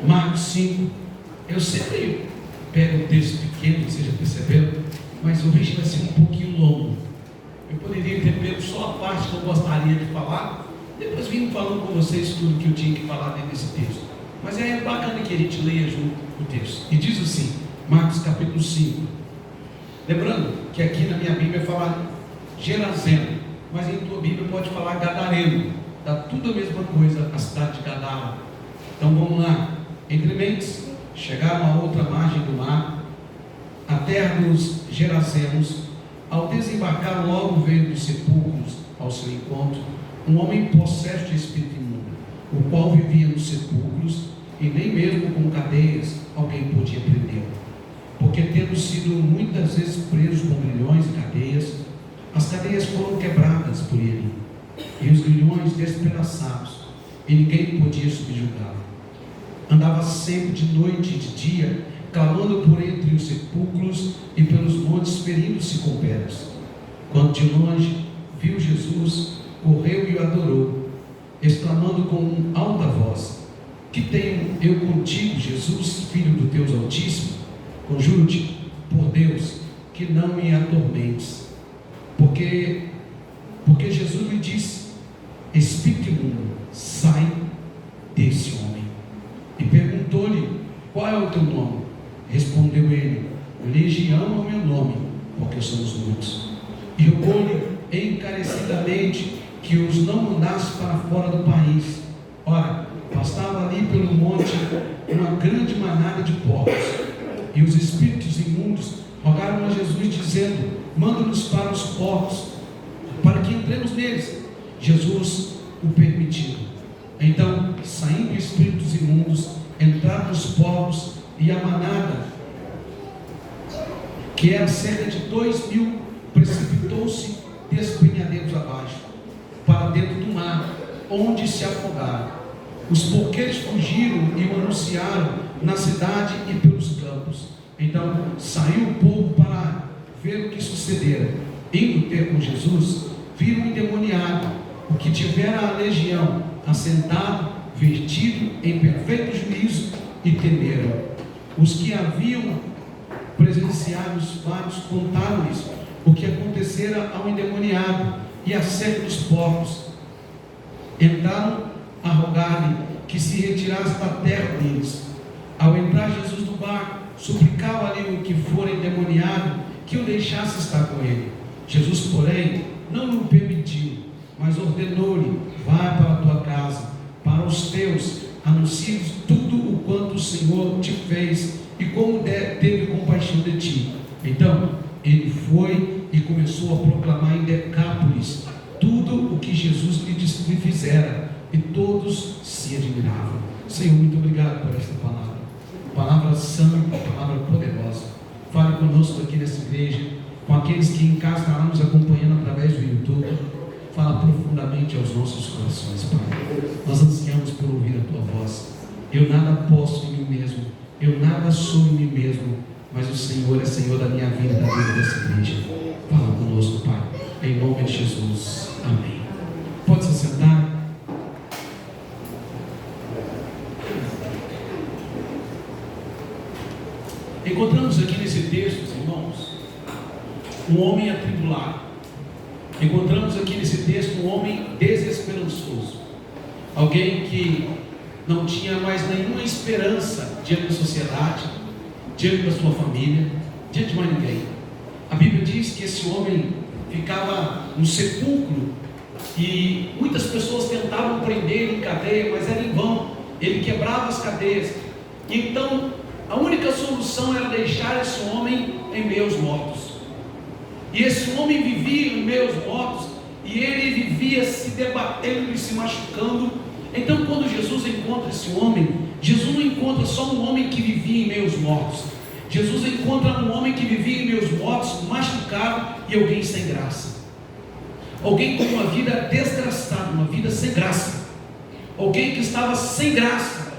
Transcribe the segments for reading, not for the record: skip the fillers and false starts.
Marcos 5. Eu sempre pego um texto pequeno, vocês já perceberam, mas hoje vai ser um pouquinho longo. Eu poderia ter pego só a parte que eu gostaria de falar, depois vim falando com vocês tudo que eu tinha que falar dentro desse texto. Mas é bacana que a gente leia junto o texto. E diz assim, Marcos capítulo 5. Lembrando que aqui na minha Bíblia fala Gerazeno, mas em tua Bíblia pode falar Gadareno. Dá tudo a mesma coisa, a cidade de Gadara. Então vamos lá. Entre mentes, chegaram à outra margem do mar, a terra dos Gerazenos. Ao desembarcar, logo veio dos sepulcros ao seu encontro um homem possesso de espírito imundo, o qual vivia nos sepulcros, e nem mesmo com cadeias alguém podia prendê-lo, porque tendo sido muitas vezes preso com grilhões e cadeias, as cadeias foram quebradas por ele, e os grilhões despedaçados, e ninguém podia subjugá-lo. Andava sempre de noite e de dia, clamando por entre os sepulcros e pelos montes, ferindo-se com pedras. Quando de longe viu Jesus, correu e o adorou, exclamando com alta voz: que tenho eu contigo, Jesus, filho do Deus Altíssimo? Conjuro-te, por Deus, que não me atormentes. Porque Jesus lhe disse: espírito imundo, sai desse homem. E perguntou-lhe: qual é o teu nome? Respondeu ele: Legião é o meu nome, porque somos muitos. E rogou-lhe encarecidamente que os não mandasse para fora do país. Ora, passava ali pelo monte uma grande manada de porcos, e os espíritos imundos rogaram a Jesus, dizendo: manda-nos para os porcos, para que entremos neles. Jesus o permitiu. Então, saindo espíritos imundos, entraram nos porcos, e a manada, que era cerca de 2.000, precipitou-se despenhadeiros abaixo, para dentro do mar, onde se afogaram. Os porqueiros fugiram e o anunciaram na cidade e pelos campos. Então saiu o povo para ver o que sucedera. Indo ter com Jesus, viram um endemoniado, o que tivera a legião, assentado, vestido em perfeito juízo, e temeram. Os que haviam presenciado os fatos contaram-lhes o que acontecera ao endemoniado e acerca dos porcos. Entraram a rogar-lhe que se retirasse da terra deles. Ao entrar Jesus no barco, suplicava-lhe o que fora endemoniado que o deixasse estar com ele. Jesus, porém, não o permitiu, mas ordenou-lhe: vai para a tua casa, para os teus, anuncies tudo o quanto o Senhor te fez e como teve compaixão de ti. Então ele foi e começou a proclamar em Decápolis tudo o que Jesus lhe fizera, e todos se admiravam. Senhor, muito obrigado por esta palavra santa, palavra poderosa. Fale conosco aqui nessa igreja, com aqueles que em casa estarão nos acompanhando através do YouTube. Fala profundamente aos nossos corações, Pai. Nós ansiamos por ouvir a tua voz. Eu nada posso em mim mesmo, eu nada sou em mim mesmo, mas o Senhor é Senhor da minha vida e da vida dessa igreja. Fala conosco, Pai, em nome de Jesus, amém. Pode se sentar. Encontramos aqui nesse texto, irmãos, um homem atribulado. Encontramos aqui nesse texto um homem desesperançoso, alguém que não tinha mais nenhuma esperança diante da sociedade, diante da sua família, diante de mais ninguém. A Bíblia diz que esse homem ficava no sepulcro e muitas pessoas tentavam prender ele em cadeia, mas era em vão. Ele quebrava as cadeias. Então a única solução era deixar esse homem em meio aos mortos. E esse homem vivia em meio aos mortos, e ele vivia se debatendo e se machucando. Então quando Jesus encontra esse homem, Jesus não encontra só um homem que vivia em meio aos mortos. Jesus encontra um homem que vivia em meio aos mortos, machucado, e alguém sem graça. Alguém com uma vida desgraçada, uma vida sem graça. Alguém que estava sem graça.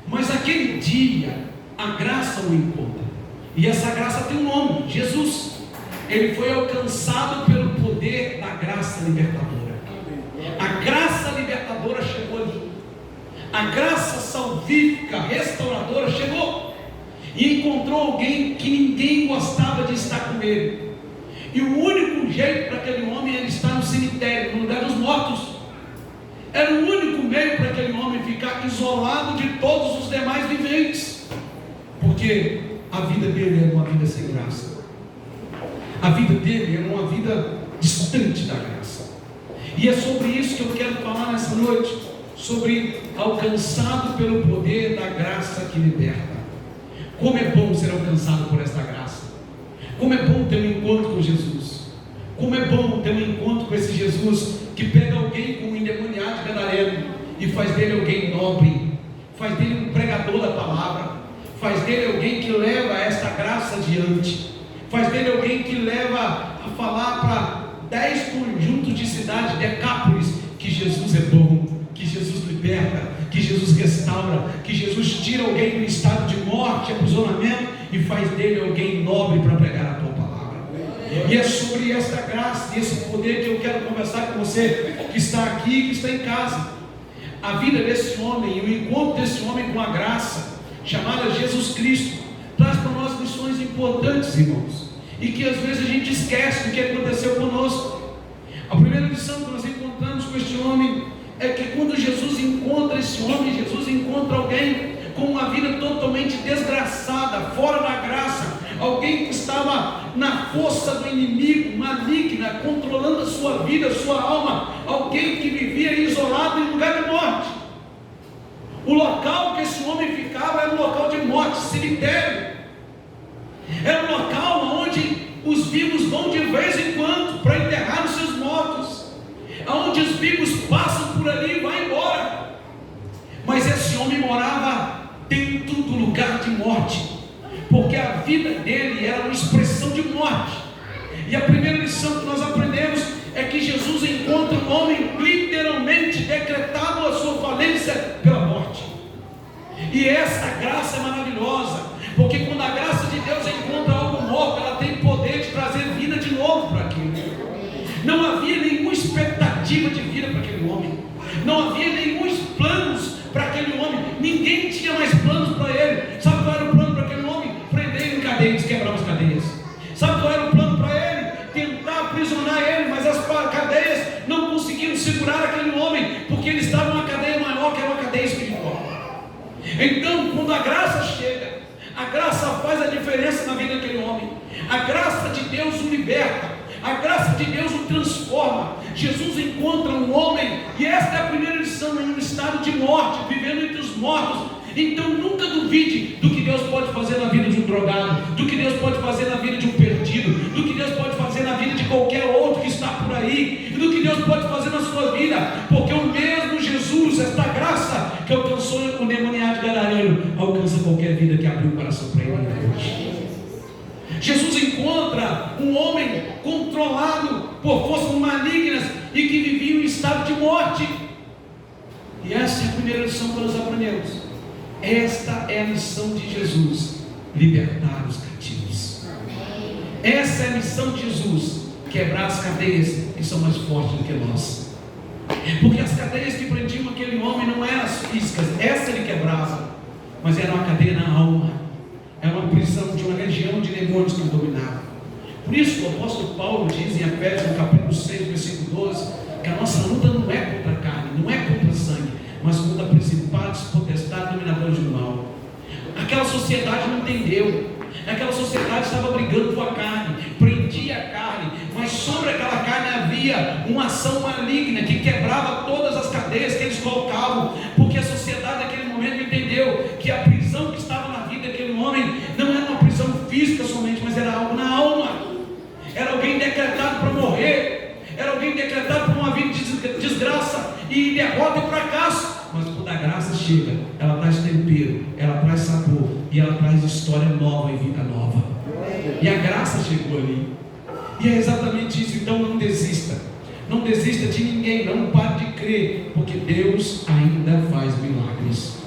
Mas aquele dia a graça o encontra, e essa graça tem um nome: Jesus. Ele foi alcançado pelo poder da graça libertadora. A graça libertadora chegou ali. A graça salvífica, restauradora, chegou e encontrou alguém que ninguém gostava de estar com ele. E o único jeito para aquele homem era estar no cemitério, no lugar dos mortos. Era o único meio para aquele homem ficar isolado de todos os demais viventes, porque a vida dele era uma vida sem graça. A vida dele era uma vida distante da graça. E é sobre isso que eu quero falar nessa noite, sobre alcançado pelo poder da graça que liberta. Como é bom ser alcançado por esta graça. Como é bom ter um encontro com Jesus. Como é bom ter um encontro com esse Jesus que pega alguém com um endemoniado gadareno e faz dele alguém nobre, faz dele um pregador da palavra, faz dele alguém que leva esta graça adiante, faz dele alguém que leva a falar para 10 conjuntos de cidades, decápolis, que Jesus é bom, que Jesus liberta, que Jesus restaura, que Jesus tira alguém do estado de morte, aprisionamento, e faz dele alguém nobre para pregar a tua palavra. E é sobre esta graça e esse poder que eu quero conversar com você que está aqui, que está em casa. A vida desse homem e o encontro desse homem com a graça chamada Jesus Cristo traz para nós lições importantes, irmãos, e que às vezes a gente esquece do que aconteceu conosco. A primeira lição que nós encontramos com este homem é que quando Jesus encontra esse homem, Jesus encontra alguém com uma vida totalmente desgraçada, fora da graça, alguém que estava na força do inimigo, maligna, controlando a sua vida, a sua alma, alguém que vivia isolado em lugar de morte. O local que esse homem ficava era um local de morte, cemitério. Era um local onde os vivos vão de vez em quando para enterrar os seus mortos, onde os vivos passam por ali e vão embora. Mas esse homem morava dentro do lugar de morte, porque a vida dele era uma expressão de morte. E a primeira lição que nós aprendemos é que Jesus encontra um homem literalmente decretado a sua falência pela morte. E essa graça é maravilhosa, porque quando a graça de Deus encontra algo morto, ela tem poder de trazer vida de novo para aquilo. Não havia nenhuma expectativa de vida para aquele homem, não havia nenhum planos para aquele homem, ninguém tinha mais planos para ele. Sabe qual era o plano para aquele homem? Prender ele em cadeias, quebrar as cadeias. Sabe qual era o plano para ele? Tentar aprisionar ele, mas as cadeias não conseguiram segurar aquele homem, porque ele estava numa cadeia maior, que era uma cadeia espiritual. Então, quando a graça chega, a graça faz a diferença na vida daquele homem. A graça de Deus o liberta, a graça de Deus o transforma. Jesus encontra um homem, e esta é a primeira lição, em um estado de morte, vivendo entre os mortos. Então nunca duvide do que Deus pode fazer na vida de um drogado, do que Deus pode fazer na vida de um perdido, do que Deus pode fazer na vida de qualquer outro que está por aí, e do que Deus pode fazer na sua vida, porque o mesmo Jesus, esta graça que alcançou o endemoniado gadareno, alcança qualquer vida que abriu o coração para ele hoje. Jesus encontra um homem controlado por forças malignas e que vivia em estado de morte. E essa é a primeira lição que nós aprendemos. Esta é a missão de Jesus: libertar os cativos. Essa é a missão de Jesus: quebrar as cadeias que são mais fortes do que nós. Porque as cadeias que prendiam aquele homem não eram as físicas, essa ele quebrava, mas era uma cadeia na alma, era uma prisão de uma legião de demônios que o dominava. Por isso o apóstolo Paulo diz em Efésios, no capítulo 6, versículo 12, que a nossa luta não é contra a carne, não é contra a sangue, mas contra principados, potestades, dominadores do mal. Aquela sociedade não entendeu. Aquela sociedade estava brigando com a carne, prendia a carne, mas sobre aquela carne havia uma ação maligna que quebrava todas as cadeias que eles colocavam, porque a sociedade naquele momento entendeu que a prisão que estava na vida daquele homem não era uma prisão física somente, mas era algo na alma. Era alguém decretado para morrer, era alguém decretado para uma vida de desgraça e derrota e fracasso. Mas quando a graça chega, ela traz tempero, ela traz sabor, e ela traz história nova e vida nova. E a graça chegou ali. E é exatamente isso. Então não desista. Não desista de ninguém. Não pare de crer, porque Deus ainda faz milagres.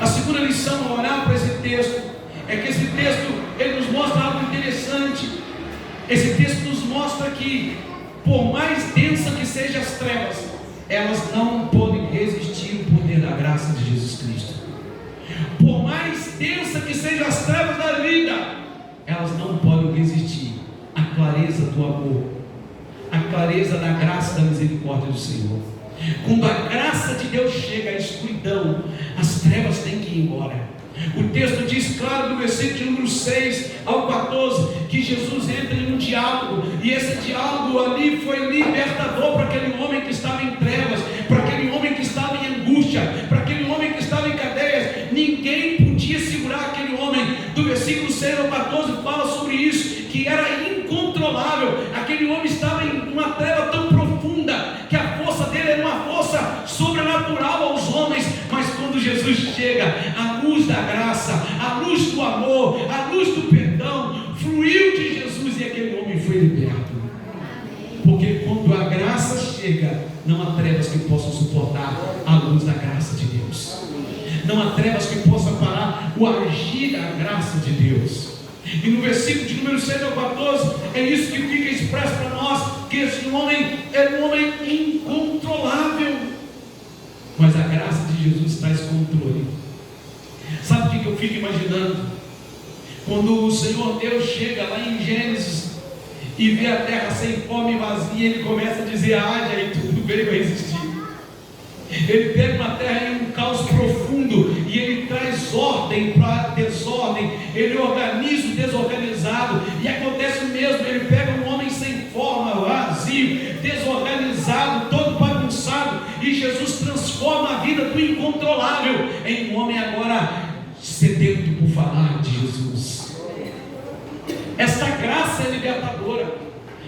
A segunda lição ao olhar para esse texto é que esse texto ele nos mostra algo interessante. Esse texto nos mostra que, por mais densa que sejam as trevas, elas não podem resistir o poder da graça. graça de Jesus Cristo. Por mais densa que sejam as trevas da vida, elas não podem resistir à clareza do amor, à clareza da graça e da misericórdia do Senhor. Quando a graça de Deus chega, a escuridão, as trevas têm que ir embora. O texto diz claro no versículo de número 6 ao 14, que Jesus entra em um diálogo, e esse diálogo ali foi libertador para aquele homem que estava em trevas, para aquele homem que estava em angústia, para aquele homem que estava em cadeias. Ninguém podia segurar aquele homem. Do versículo 6 ao 14 fala sobre isso, que era incontrolável. Aquele homem estava em uma treva tão profunda, que a força dele era uma força sobrenatural aos homens. Mas quando Jesus chega, a luz da graça, a luz do amor, a luz do perdão fluiu de Jesus, e aquele homem foi liberto. Porque quando a graça chega, não há trevas que possam suportar a luz da graça de Deus. Não há trevas que possam parar o agir da graça de Deus. E no versículo de número 6 ao 14, é isso que fica expresso para nós, que esse homem é um homem incontrolável. Mas a graça de Jesus traz controle. Sabe o que eu fico imaginando? Quando o Senhor Deus chega lá em Gênesis e vê a terra sem fome e vazia, ele começa a dizer: haja, e tudo veio a existir. Ele pega uma terra em um caos profundo e ele traz ordem para desordem. Ele organiza o desorganizado, e acontece o mesmo. Ele pega um homem sem forma, vazio, desorganizado, todo bagunçado, e Jesus transforma a vida do incontrolável em um homem agora sedento por falar de Jesus. Esta graça é libertadora.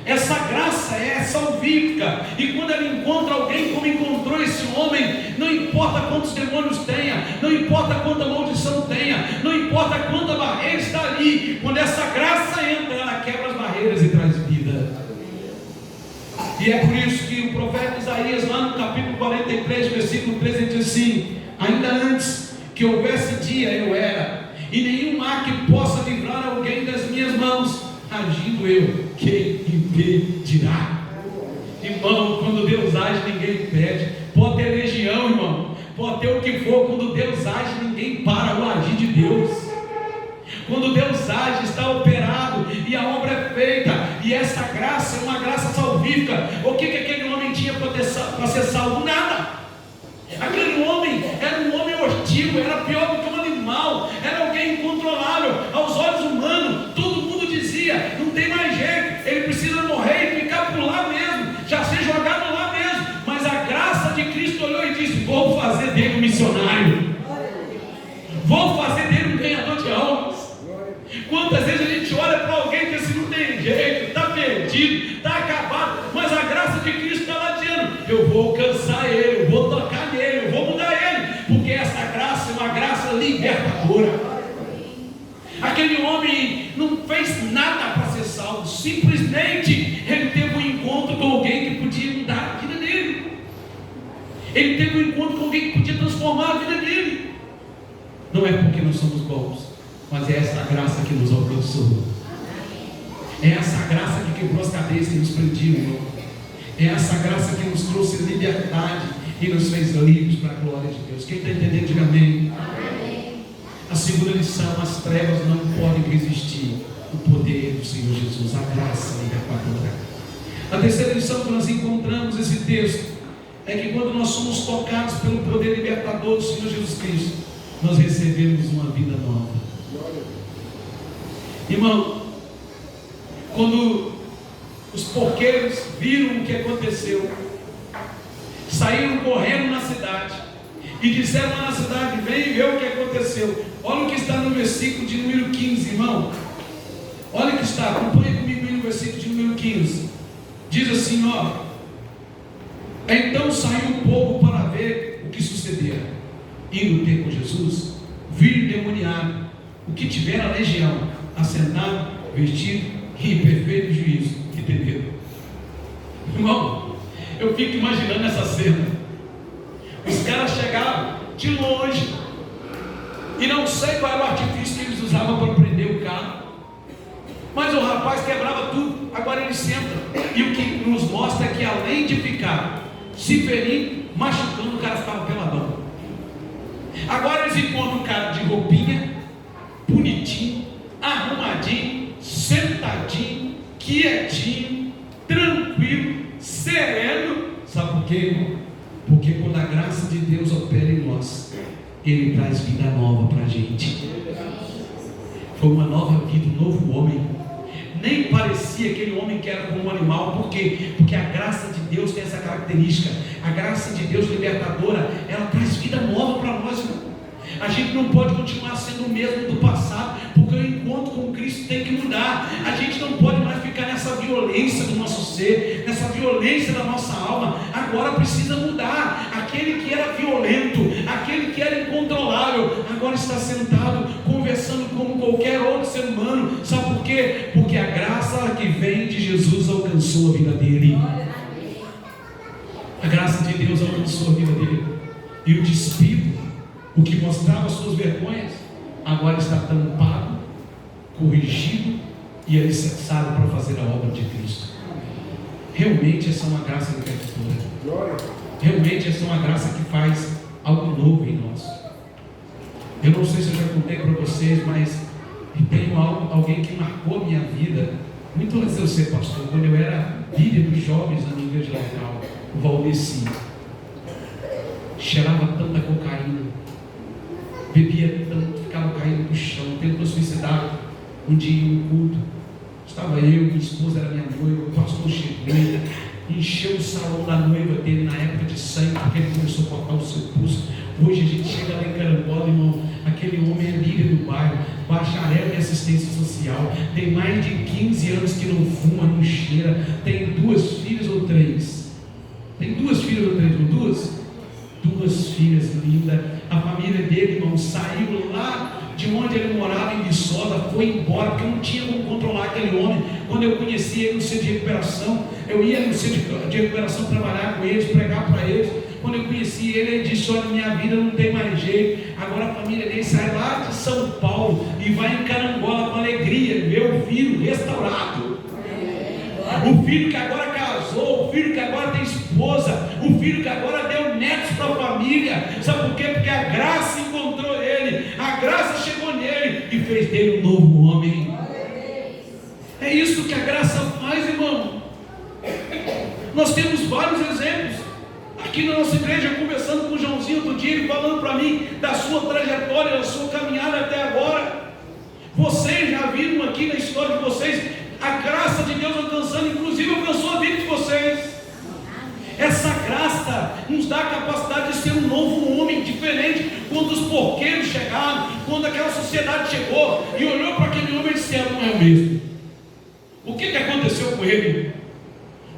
Essa graça é salvífica, e quando ela encontra alguém como encontrou esse homem, não importa quantos demônios tenha, não importa quanta maldição tenha, não importa quanta barreira está ali, quando essa graça entra, ela quebra as barreiras e traz vida. E é por isso que o profeta Isaías, lá no capítulo 43, versículo 13, diz assim: ainda antes que houvesse dia eu era, e nenhum mar que possa livrar alguém das minhas mãos. Agindo eu, quem impedirá? Irmão, quando Deus age, ninguém impede. Pode ter legião, irmão, pode ter o que for. Quando Deus age, ninguém para o agir de Deus. Quando Deus age, está operado e a obra é feita. E essa graça é uma graça salvífica. O que aquele homem tinha para ser salvo? Nada. Aquele homem era um homem hostil, era pior do que um animal, era alguém incontrolável aos olhos humanos. Todo mundo dizia: não tem mais jeito, ele precisa morrer e ficar por lá mesmo, já ser jogado lá mesmo. Mas a graça de Cristo olhou e disse: vou fazer dele um missionário, vou fazer dele um ganhador de almas. Quantas vezes a gente olha para alguém e diz assim: não tem jeito, está perdido, está acabado, mas a graça de Cristo está lá dizendo: eu vou alcançar ele, eu vou tocar nele, eu vou mudar ele, porque essa graça é uma graça libertadora. Aquele homem não fez nada para ser salvo, simplesmente ele teve um encontro com alguém que podia mudar a vida dele. Ele teve um encontro com alguém que podia transformar a vida dele. Não é porque nós somos bons, mas é essa graça que nos alcançou. É essa graça que quebrou as cadeias que nos prendiam, irmão. É essa graça que nos trouxe liberdade e nos fez livres para a glória de Deus. Quem está entendendo, diga amém. A segunda lição: as trevas não podem resistir o poder do Senhor Jesus, a graça libertadora. A terceira lição que nós encontramos nesse texto é que quando nós somos tocados pelo poder libertador do Senhor Jesus Cristo, nós recebemos uma vida nova. Irmão, quando os porqueiros viram o que aconteceu, saíram correndo na cidade e disseram lá na cidade: vem ver o que aconteceu. Olha o que está no versículo de número 15, irmão. Olha o que está, acompanhe comigo no versículo de número 15. Diz assim, ó: então saiu o povo para ver o que sucedera. Indo ter com Jesus, viram endemoniado, o que tivera a legião, assentado, vestido e em perfeito juízo. Entendeu? Irmão, eu fico imaginando essa cena. Os caras chegavam de longe, e não sei qual era o artifício que eles usavam para prender o carro, mas o rapaz quebrava tudo. Agora ele senta, e o que nos mostra é que além de ficar se ferindo, machucando, o cara ficava peladão. eles encontram um cara de roupinha, bonitinho, arrumadinho, sentadinho, quietinho, tranquilo, sereno. Sabe por quê, irmão? Porque quando a graça de Deus opera em nós, Ele traz vida nova para a gente. Foi uma nova vida, um novo homem. Nem parecia aquele homem que era como um animal. Por quê? Porque a graça de Deus tem essa característica. A graça de Deus libertadora, ela traz vida nova para nós, irmão. A gente não pode continuar sendo o mesmo do passado, porque o encontro com Cristo tem que mudar. A gente não pode mais ficar nessa violência do nosso ser, nessa violência da nossa alma. Agora precisa mudar. Aquele que era violento, aquele que era incontrolável, agora está sentado, conversando como qualquer outro ser humano. Sabe por quê? Porque a graça que vem de Jesus alcançou a vida dele. A graça de Deus alcançou a vida dele. E o despido, o que mostrava suas vergonhas, agora está tampado, corrigido e alicerçado para fazer a obra de Cristo. Realmente essa é uma graça libertadora. Realmente essa é uma graça que faz algo novo em nós. Eu não sei se eu já contei para vocês, mas tenho alguém que marcou a minha vida muito antes de eu ser pastor, quando eu era líder dos jovens na minha igreja local, o Valdeci. Cheirava tanta cocaína, bebia tanto, ficava caindo no chão, tentou suicidar. Um dia em um culto, estava eu, minha esposa era minha noiva, o pastor chegou, encheu o salão da noiva dele na época de sangue, porque ele começou a cortar o seu pulso. Hoje a gente chega lá em Carambola, irmão, aquele homem é líder do bairro, bacharel em assistência social, tem mais de 15 anos que não fuma, não cheira, tem 2 filhas ou 3? Tem 2 filhas ou 3, não 2? 2 filhas lindas. A família dele, irmão, saiu lá de onde ele morava, em Viçosa, foi embora, porque não tinha como controlar aquele homem. Quando eu conheci ele no centro de recuperação, eu ia no centro de recuperação trabalhar com eles, pregar para eles. Quando eu conheci ele, ele disse: olha, minha vida não tem mais jeito. Agora a família dele sai lá de São Paulo e vai em Carangola com alegria, ver o filho restaurado. O filho que agora casou, o filho que agora tem esposa, o filho que agora deu netos para a família. Sabe por quê? Porque a graça encontrou ele, a graça chegou nele e fez dele um novo homem. É isso que a graça faz, irmão. Nós temos vários exemplos aqui na nossa igreja, conversando com o Joãozinho outro dia, ele falando para mim da sua trajetória, da sua caminhada até agora. Vocês já viram aqui na história de vocês a graça de Deus alcançando, inclusive alcançou a vida de vocês. Essa graça nos dá a capacidade de ser um novo homem diferente. Quando os porqueiros chegaram, quando aquela sociedade chegou e olhou para aquele homem e disse: não é o mesmo. O que aconteceu com ele?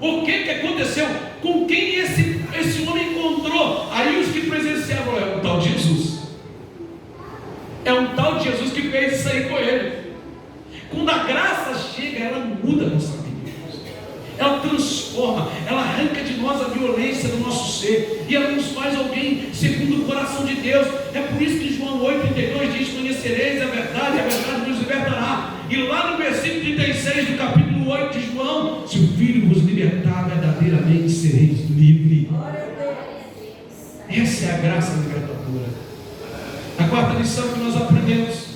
O que aconteceu? Com quem esse homem encontrou? Aí os que presenciaram: é um tal de Jesus. É um tal de Jesus que fez isso aí com ele. Quando a graça chega, ela muda a nossa vida. Ela transforma, ela arranca de nós a violência do nosso ser e ela nos faz alguém segundo o coração de Deus. É por isso que João 8,32 diz: conhecereis a verdade nos libertará. E lá no versículo 36 do capítulo 8 de João: se o Filho vos libertar, verdadeiramente sereis livres. Essa é a graça libertadora. A quarta lição que nós aprendemos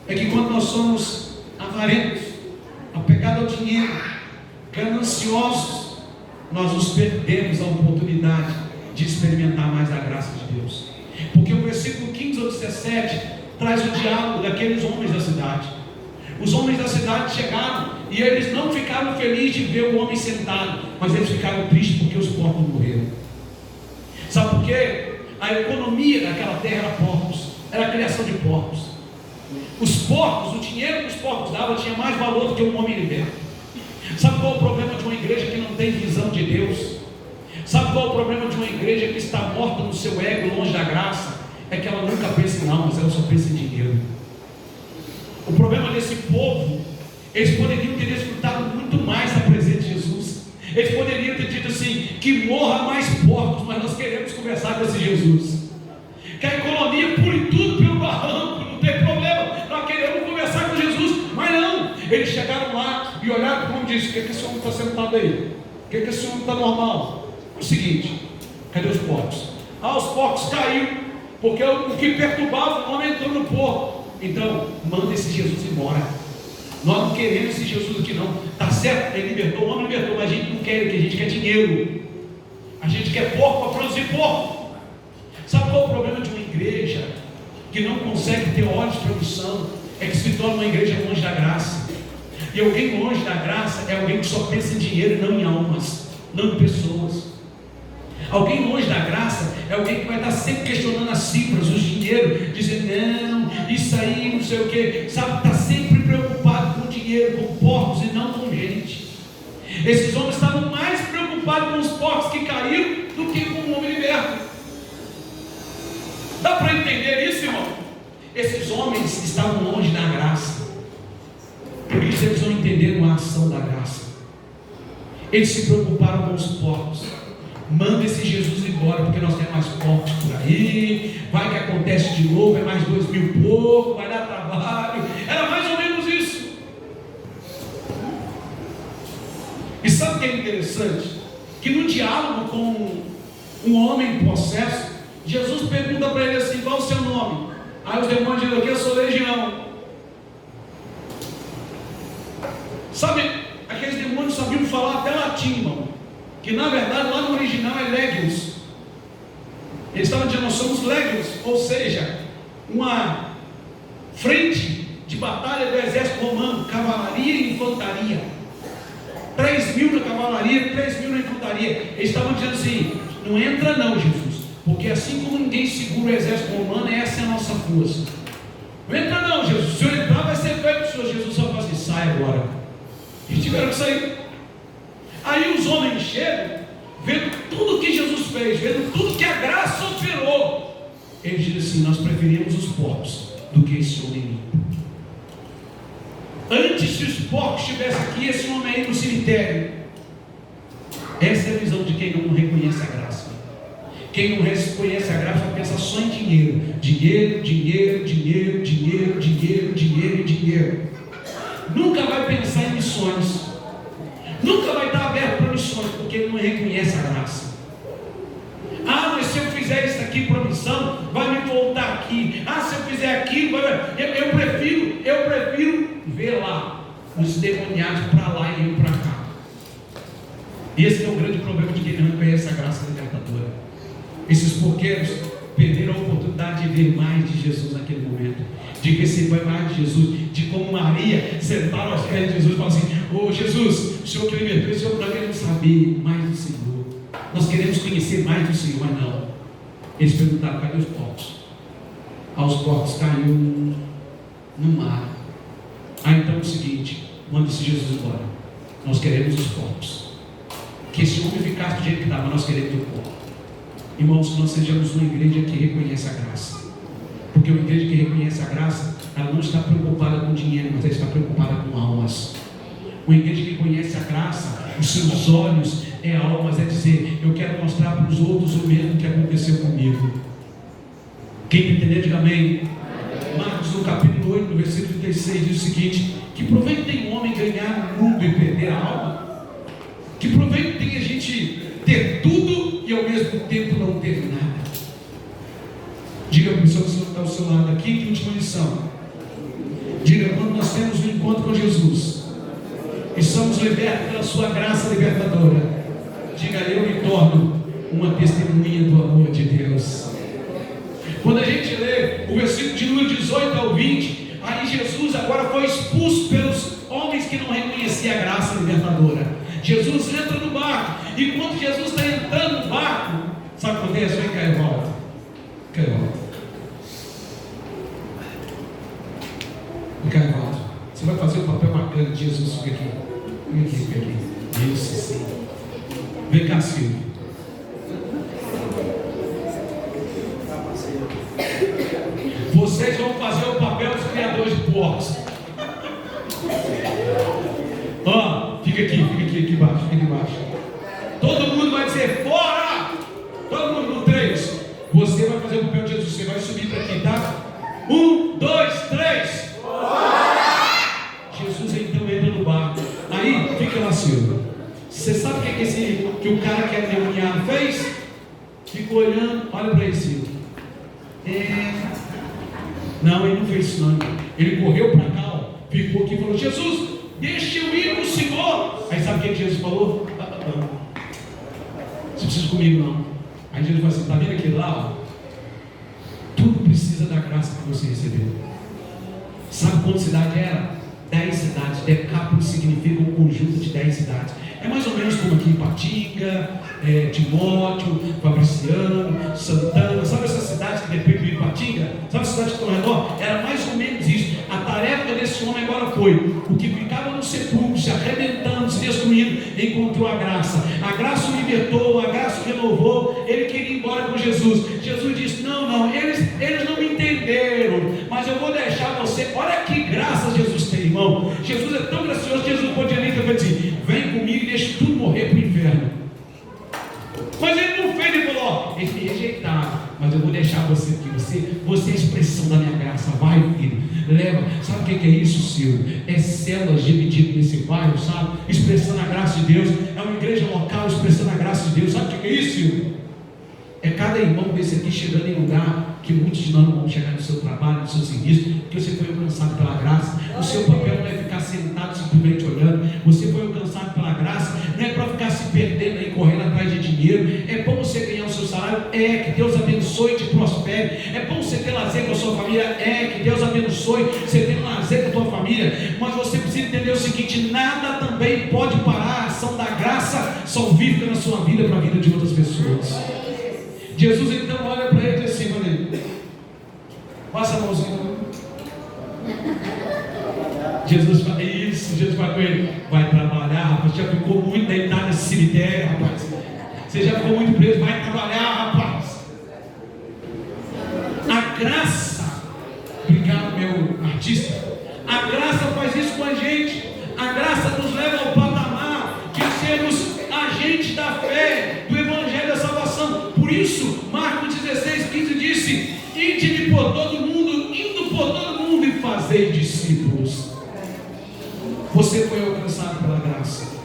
é que quando nós somos avarentos, apegados ao dinheiro, gananciosos, nós nos perdemos a oportunidade de experimentar mais a graça de Deus. Porque o versículo 15 ou 17 traz o diálogo daqueles homens da cidade. Os homens da cidade chegaram e eles não ficaram felizes de ver o homem sentado, mas eles ficaram tristes porque os porcos morreram. Sabe por quê? A economia daquela terra era porcos, era a criação de porcos. Os porcos, o dinheiro que os porcos davam tinha mais valor do que um homem liberto. Sabe qual é o problema de uma igreja que não tem visão de Deus? Sabe qual é o problema de uma igreja que está morta no seu ego, longe da graça? É que ela nunca pensa em almas, ela só pensa em dinheiro. O problema desse povo, eles poderiam ter desfrutado muito mais da presença de Jesus. Eles poderiam ter dito assim: que morra mais porcos, mas nós queremos conversar com esse Jesus. Que a economia pule tudo pelo barranco, não tem problema, nós queremos conversar com Jesus. Mas não, eles chegaram lá e olharam para o homem e disseram: o que esse homem está sentado aí? O que esse homem está normal? É o seguinte: cadê os porcos? Os porcos caíram porque o que perturbava o homem entrou no porco. Então, manda esse Jesus embora. Nós não queremos esse Jesus aqui não. Está certo, ele libertou, o homem libertou, mas a gente não quer ele, que a gente quer dinheiro. A gente quer porco para produzir porco. Sabe qual é o problema de uma igreja que não consegue ter olhos para missão? É que se torna uma igreja longe da graça. E alguém longe da graça é alguém que só pensa em dinheiro e não em almas, não em pessoas. Alguém longe da graça é alguém que vai estar sempre questionando as cifras, os dinheiros, dizendo, não, isso aí, não sei o que, sabe, está sempre preocupado com dinheiro, com porcos e não com gente. Esses homens estavam mais preocupados com os porcos que caíram do que com o homem liberto. Dá para entender isso, irmão? Esses homens estavam longe da graça, por isso eles não entenderam a ação da graça. Eles se preocuparam com os porcos. Manda esse Jesus embora, porque nós temos mais porcos por aí, vai que acontece de novo, é mais 2.000 porcos, vai dar trabalho. Era mais ou menos isso. E sabe o que é interessante? Que no diálogo com um homem possesso, Jesus pergunta para ele assim, qual é o seu nome? Aí os demônios dizem, aqui eu sou legião. Sabe, aqueles demônios sabiam falar até latim, irmão, que na verdade lá no original é legios. Eles estavam dizendo, nós somos legios, ou seja, uma frente de batalha do exército romano, cavalaria e infantaria. 3.000 na cavalaria, 3.000 na infantaria. Eles estavam dizendo assim, não entra não, Jesus, porque assim como ninguém segura o exército romano, essa é a nossa força. Não entra não, Jesus, se eu entrar vai ser feito. O Senhor Jesus só fala assim, sai agora. Eles tiveram que sair. Aí os homens chegam, vendo tudo que Jesus fez, vendo tudo que a graça operou. Eles dizem assim, nós preferimos os porcos do que esse homem limpo. Antes, se os porcos estivessem aqui, esse homem aí no cemitério. Essa é a visão de quem não reconhece a graça. Quem não reconhece a graça pensa só em dinheiro. Dinheiro, dinheiro, dinheiro, dinheiro, dinheiro, dinheiro e dinheiro. Nunca vai pensar em missões. Nunca vai estar aberto para missões, porque ele não reconhece a graça. Ah, mas se eu fizer isso aqui para missão, vai me voltar aqui. Ah, se eu fizer aquilo, eu prefiro ver lá os demoniados para lá e eu para cá. Esse é o grande problema de quem não reconhece a graça libertadora. Esses porqueiros perderam a oportunidade de ver mais de Jesus naquele momento, de receber mais de Jesus, de como Maria sentar aos pés de Jesus e falar assim, ô Jesus, o Senhor que libertou, o Senhor, nós queremos saber mais do Senhor, nós queremos conhecer mais do Senhor. Mas não, eles perguntaram, cadê os porcos? Os porcos caíram no mar. Então é o seguinte, manda esse Jesus embora, nós queremos os porcos. Que esse homem ficasse do jeito que estava, nós queremos o porco. Irmãos, que nós sejamos uma igreja que reconhece a graça, porque uma igreja que reconhece a graça, ela não está preocupada com dinheiro, mas ela está preocupada com almas. Uma igreja que conhece a graça, os seus olhos é almas, é dizer, eu quero mostrar para os outros o mesmo que aconteceu comigo. Quem entender, diga amém. Marcos no capítulo 8, no versículo 36 diz o seguinte, que proveito tem um homem ganhar o mundo e perder a alma? Que proveito tem a gente ter tudo e ao mesmo tempo não ter nada? Diga para o pessoal que está ao seu lado aqui, que última lição. Diga, quando nós temos um encontro com Jesus e somos libertos pela sua graça libertadora, diga, eu me torno uma testemunha do amor de Deus. Quando a gente lê o versículo de número 18 ao 20, aí Jesus agora foi expulso pelos homens que não reconheciam a graça libertadora. Jesus entra no barco, e quando Jesus está entrando no barco, sabe o que acontece? Vem cá e volta. Cá e volta. Vem cá e volta. Você vai fazer o papel bacana de Jesus. Fica aqui. Vem aqui, fica aqui. Isso sim. Vem cá, Silvio. Vocês vão fazer o papel dos criadores de porcos. Fica aqui embaixo, fica aqui embaixo. Todo mundo vai dizer, fora! Todo mundo no 3. Você vai fazer o papel de Jesus, você vai subir para aqui, tá? 1, 2, 3. Fora! Jesus então entra no barco. Aí, fica lá, Silvio. Você sabe o que o cara que é endemoniado fez? Ficou olhando, olha para ele, Silvio. Não, ele não fez isso não. Ele correu para cá, ó, ficou aqui e falou: Jesus, deixa eu ir no Senhor. Aí sabe o que Jesus falou? Você precisa comigo não. Aí Jesus falou assim: está vendo aquilo lá? Ó? Tudo precisa da graça que você recebeu. Sabe quantas cidades era? 10 cidades. Decápolis significa um conjunto de 10 cidades. É mais ou menos como aqui em Ipatinga, Timóteo, Fabriciano, Santana. Sabe essas cidades que dependem de Ipatinga? Sabe as cidades que estão ao redor? Era mais ou menos isso. A tarefa desse homem agora foi: o que ficava no sepulcro, se arrebentando, se destruindo, encontrou a graça. A graça o libertou, a graça o renovou. Ele queria ir embora com Jesus. Jesus disse: não, eles não me entenderam, mas eu vou deixar você. Olha que graça Jesus tem, irmão. Jesus é tão gracioso que Jesus podia nem ter assim: vem comigo e deixa tudo morrer para o inferno. Mas ele não fez, ele falou: ó, eles me rejeitaram, mas eu vou deixar você aqui. Você é a expressão da minha graça. Vai, filho, leva. Sabe o que é isso, Silvio? É células divididas nesse bairro, sabe? Expressando a graça de Deus. É uma igreja local expressando a graça de Deus. Sabe o que é isso, Silvio? É cada irmão desse aqui chegando em lugar que muitos de nós não vão chegar no seu trabalho, no seu serviço, porque você foi alcançado pela graça. O seu papel não é ficar sentado simplesmente olhando. Você foi alcançado pela graça. Não é para ficar se perdendo aí, correndo atrás de dinheiro. É bom você ganhar o seu salário. É, que Deus abençoe e te prospere. É bom você ter lazer com a sua família. É, que Deus abençoe você ter lazer com a tua família. Mas você precisa entender o seguinte: nada também pode parar a ação da graça salvífica na sua vida para a vida de outras pessoas. Jesus então olha para ele e diz assim: passa a mãozinha. Jesus fala isso, Jesus fala com ele: vai trabalhar, rapaz, já ficou muito deitado nesse cemitério, rapaz. Você já ficou muito preso, vai trabalhar, rapaz. A graça, obrigado meu artista, a graça faz isso com a gente. A graça nos leva ao patamar de sermos agentes da fé, do evangelho da salvação. Por isso, Marcos 16:15 disse: ide por todo mundo, indo por todo mundo e fazei discípulos. Você foi alcançado pela graça.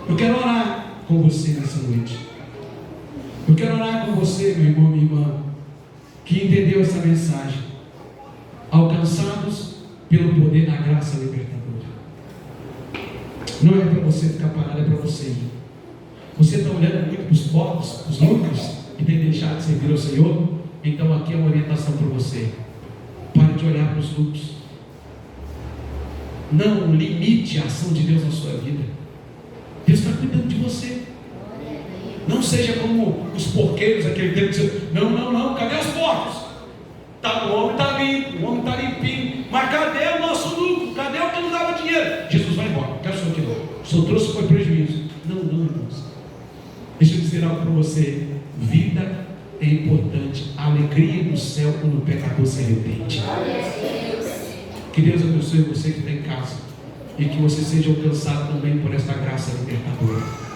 Eu quero orar com você nessa noite. Eu quero orar com você, meu irmão, minha irmã, que entendeu essa mensagem. Alcançados pelo poder da graça libertadora. Não é para você ficar parado, é para você ir. Você está olhando muito para os pobres, para os lucros, e tem deixado de servir ao Senhor? Então aqui é uma orientação para você. Pare de olhar para os lucros. Não limite a ação de Deus na sua vida. Deus está cuidando de você. Não seja como os porqueiros aquele tempo dizendo: não, cadê os porcos? O homem está limpo, o homem está limpinho, mas cadê o nosso lucro? Cadê o que não dava dinheiro? Jesus vai embora, não quero o senhor aqui não. O senhor trouxe foi prejuízo. Não, irmãos. Deixa eu dizer algo para você: vida é importante, a alegria no céu quando o pecador se arrepende. Que Deus abençoe você que está em casa e que você seja alcançado também por esta graça libertadora.